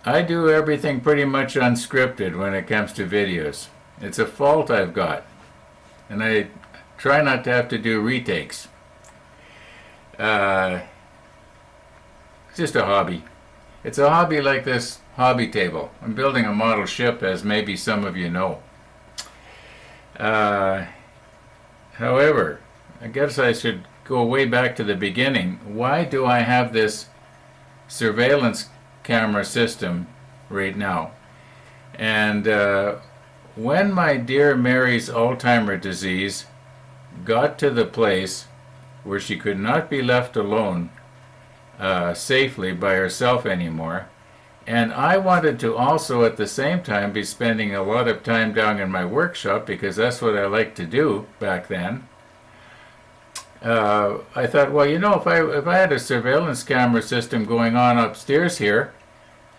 I do everything pretty much unscripted when it comes to videos. It's a fault I've got, and I try not to have to do retakes. Uh, it's just a hobby. It's a hobby like this hobby table. I'm building a model ship, as maybe some of you know. Uh, However, I guess I should go way back to the beginning. Why do I have this surveillance camera system right now? And when my dear Mary's Alzheimer's disease got to the place where she could not be left alone safely by herself anymore, and I wanted to also at the same time be spending a lot of time down in my workshop because that's what I liked to do back then. I thought, well, you know, if I had a surveillance camera system going on upstairs here,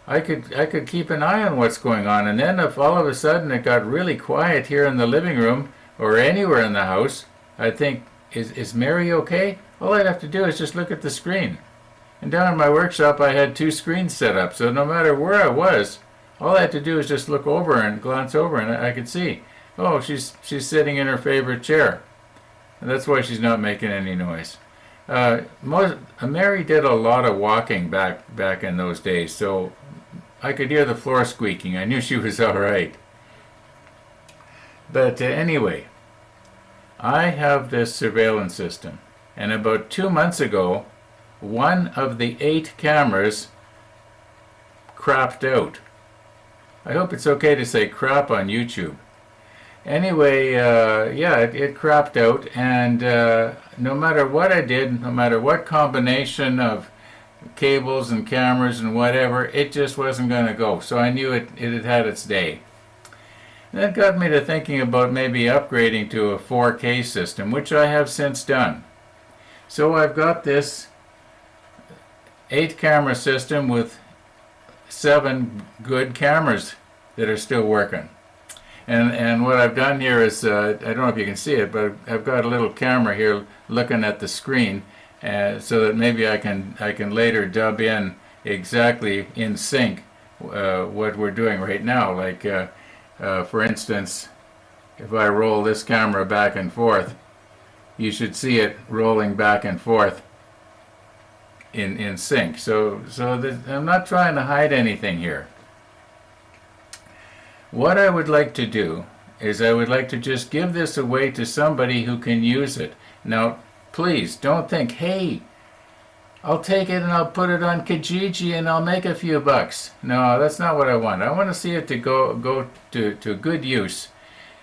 I could keep an eye on what's going on. And then if all of a sudden it got really quiet here in the living room or anywhere in the house, I'd think, is Mary okay? All I'd have to do is just look at the screen. And down in my workshop I had 2 screens set up, so no matter where I was, all I had to do is just look over and glance over and I could see, oh, she's sitting in her favorite chair. And that's why she's not making any noise. Mary did a lot of walking back in those days, so I could hear the floor squeaking. I knew she was all right. But anyway, I have this surveillance system, and about 2 months ago, one of the 8 cameras crapped out. I hope it's okay to say crap on YouTube. Anyway, yeah, it crapped out, and no matter what I did, no matter what combination of cables and cameras and whatever, it just wasn't going to go. So I knew it had had its day. And that got me to thinking about maybe upgrading to a 4K system, which I have since done. So I've got this 8 camera system with 7 good cameras that are still working. And what I've done here is, I don't know if you can see it, but I've got a little camera here looking at the screen, so that maybe I can later dub in exactly in sync what we're doing right now. Like, for instance, if I roll this camera back and forth, you should see it rolling back and forth in sync. So I'm not trying to hide anything here. What I would like to do is I would like to just give this away to somebody who can use it. Now, please don't think, hey, I'll take it and I'll put it on Kijiji and I'll make a few bucks. No, that's not what I want. I want to see it to go to good use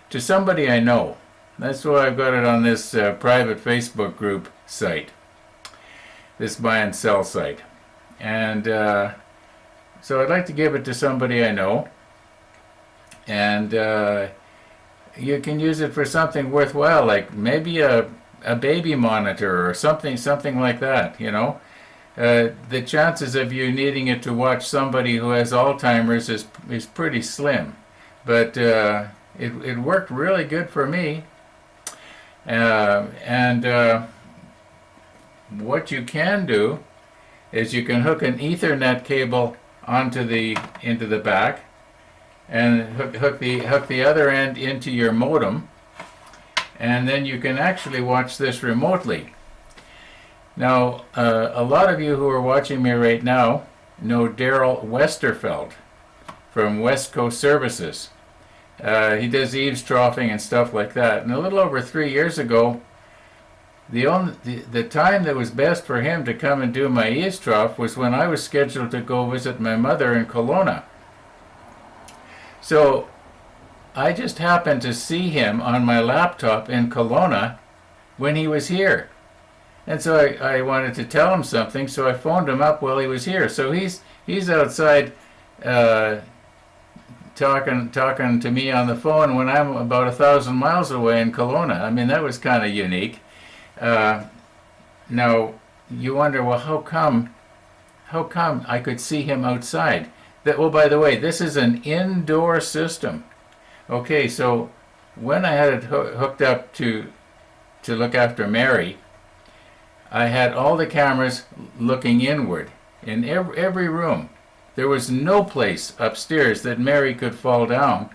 to somebody I know. That's why I've got it on this private Facebook group site, this buy and sell site. And so I'd like to give it to somebody I know. And you can use it for something worthwhile, like maybe a baby monitor or something like that, you know. The chances of you needing it to watch somebody who has Alzheimer's is pretty slim. But it worked really good for me. And what you can do is you can hook an Ethernet cable into the back, and hook the other end into your modem, and then you can actually watch this remotely. Now, a lot of you who are watching me right now know Daryl Westerfeld from West Coast Services. He does eavesdropping and stuff like that. And a little over 3 years ago, the time that was best for him to come and do my eavesdrop was when I was scheduled to go visit my mother in Kelowna. So I just happened to see him on my laptop in Kelowna when he was here. And so I wanted to tell him something, so I phoned him up while he was here. So he's outside talking to me on the phone when I'm about 1,000 miles away in Kelowna. I mean, that was kind of unique. Now, you wonder, well, how come I could see him outside? Well, by the way, this is an indoor system. Okay, so when I had it hooked up to look after Mary, I had all the cameras looking inward in every room. There was no place upstairs that Mary could fall down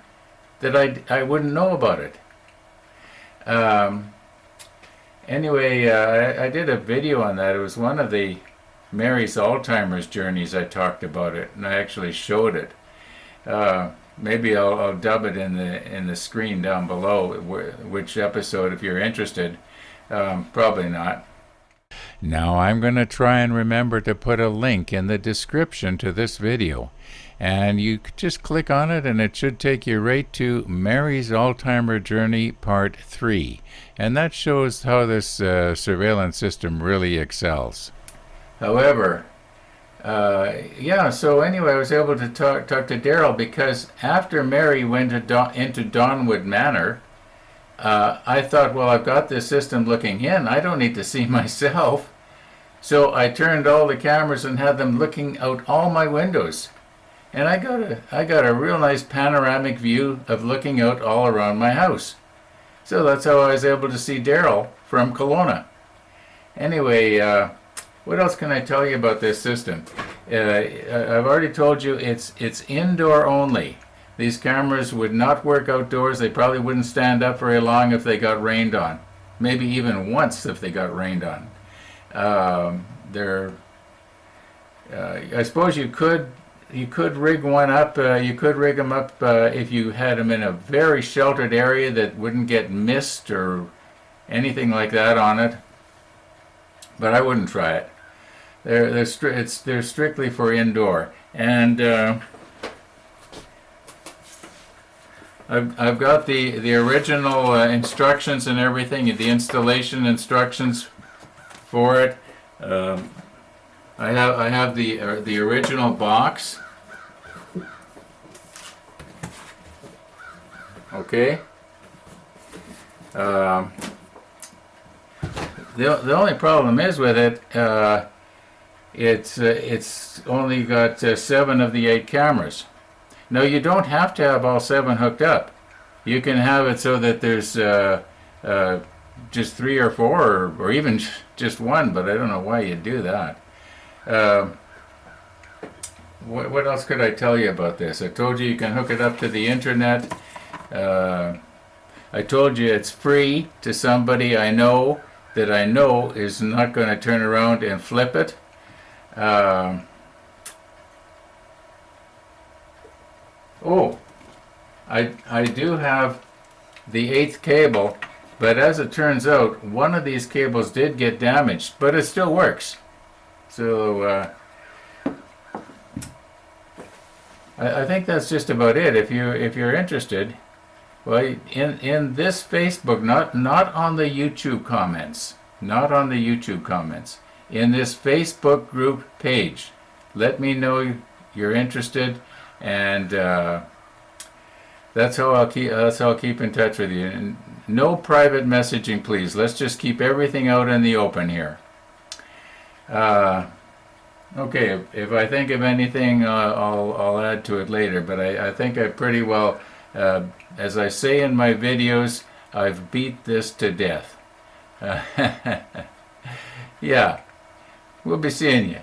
that I wouldn't know about it. Anyway, I did a video on that. It was one of the Mary's Alzheimer's journeys. I talked about it, and I actually showed it. Maybe I'll dub it in the screen down below, which episode, if you're interested. Probably not. Now I'm going to try and remember to put a link in the description to this video. And you just click on it and it should take you right to Mary's Alzheimer Journey Part 3. And that shows how this surveillance system really excels. However, so anyway, I was able to talk to Daryl, because after Mary went into Donwood Manor, I thought, well, I've got this system looking in. I don't need to see myself. So I turned all the cameras and had them looking out all my windows. And I got a real nice panoramic view of looking out all around my house. So that's how I was able to see Daryl from Kelowna. Anyway, what else can I tell you about this system? I've already told you it's indoor only. These cameras would not work outdoors. They probably wouldn't stand up very long if they got rained on. Maybe even once if they got rained on. I suppose you could rig one up. You could rig them up if you had them in a very sheltered area that wouldn't get mist or anything like that on it. But I wouldn't try it. They're strictly for indoor. And I've got the original instructions and everything, the installation instructions for it. I have the original box. Okay. The only problem is with it, it's only got 7 of the 8 cameras. Now, you don't have to have all 7 hooked up. You can have it so that there's just 3 or 4, or even just 1, but I don't know why you'd do that. What else could I tell you about this? I told you can hook it up to the internet. I told you it's free to somebody I know that I know is not going to turn around and flip it. I do have the 8th cable, but as it turns out, one of these cables did get damaged, but it still works. So I think that's just about it. If you're interested, well, in this Facebook, not on the YouTube comments, in this Facebook group page, let me know you're interested, and that's how I'll keep in touch with you. And no private messaging, please. Let's just keep everything out in the open here. Okay, if I think of anything, I'll add to it later, but I think I pretty well, as I say in my videos, I've beat this to death. Yeah, we'll be seeing you.